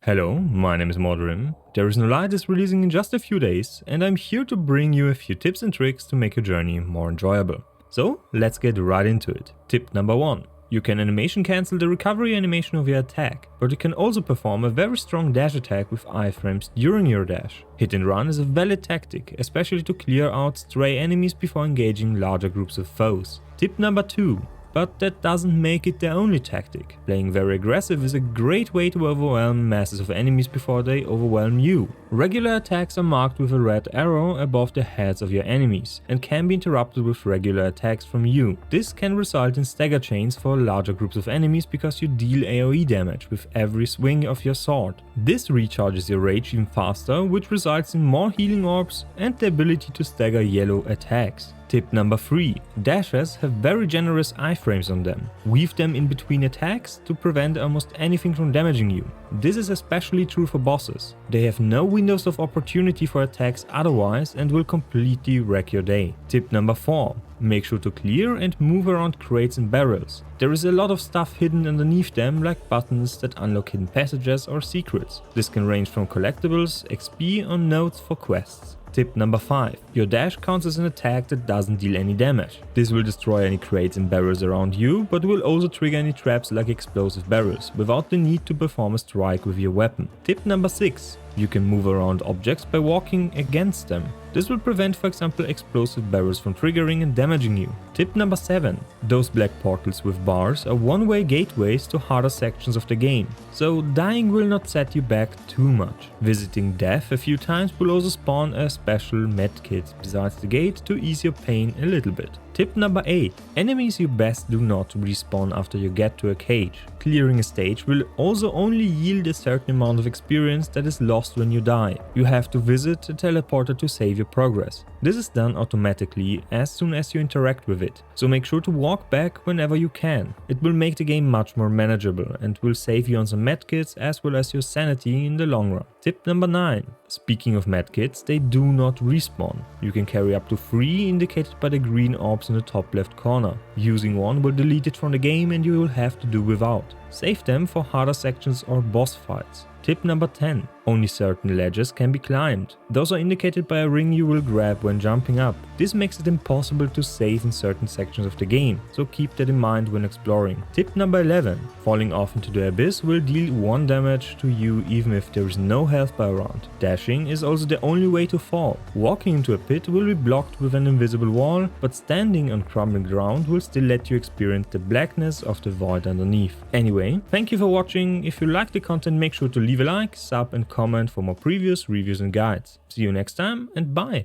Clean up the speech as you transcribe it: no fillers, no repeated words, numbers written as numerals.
Hello, my name is Modrim. There is No Light is releasing in just a few days, and I'm here to bring you a few tips and tricks to make your journey more enjoyable. So let's get right into it. Tip number 1. You can animation cancel the recovery animation of your attack, but you can also perform a very strong dash attack with iframes during your dash. Hit and run is a valid tactic, especially to clear out stray enemies before engaging larger groups of foes. Tip number 2. But that doesn't make it the only tactic. Playing very aggressive is a great way to overwhelm masses of enemies before they overwhelm you. Regular attacks are marked with a red arrow above the heads of your enemies and can be interrupted with regular attacks from you. This can result in stagger chains for larger groups of enemies because you deal AoE damage with every swing of your sword. This recharges your rage even faster, which results in more healing orbs and the ability to stagger yellow attacks. Tip number 3. Dashes have very generous iframes on them. Weave them in between attacks to prevent almost anything from damaging you. This is especially true for bosses. They have no windows of opportunity for attacks otherwise and will completely wreck your day. Tip number 4. Make sure to clear and move around crates and barrels. There is a lot of stuff hidden underneath them, like buttons that unlock hidden passages or secrets. This can range from collectibles, XP or notes for quests. Tip number 5. Your dash counts as an attack that doesn't deal any damage. This will destroy any crates and barrels around you, but will also trigger any traps like explosive barrels, without the need to perform a strike with your weapon. Tip number 6. You can move around objects by walking against them. This will prevent, for example, explosive barrels from triggering and damaging you. Tip number 7. Those black portals with bars are one-way gateways to harder sections of the game, so dying will not set you back too much. Visiting death a few times will also spawn a special medkit besides the gate to ease your pain a little bit. Tip number 8. Enemies you best do not respawn after you get to a cage. Clearing a stage will also only yield a certain amount of experience that is lost when you die. You have to visit a teleporter to save your progress. This is done automatically as soon as you interact with it, so make sure to walk back whenever you can. It will make the game much more manageable and will save you on some medkits as well as your sanity in the long run. Tip number 9. Speaking of medkits, they do not respawn. You can carry up to 3 indicated by the green orbs in the top left corner. Using one will delete it from the game and you will have to do without. Save them for harder sections or boss fights. Tip number 10. Only certain ledges can be climbed. Those are indicated by a ring you will grab when jumping up. This makes it impossible to save in certain sections of the game, so keep that in mind when exploring. Tip number 11. Falling off into the abyss will deal 1 damage to you even if there is no health bar around. Dashing is also the only way to fall. Walking into a pit will be blocked with an invisible wall, but standing on crumbling ground will still let you experience the blackness of the void underneath. Anyway, thank you for watching. If you like the content, make sure to leave a like, sub and comment for more previous reviews and guides. See you next time and bye!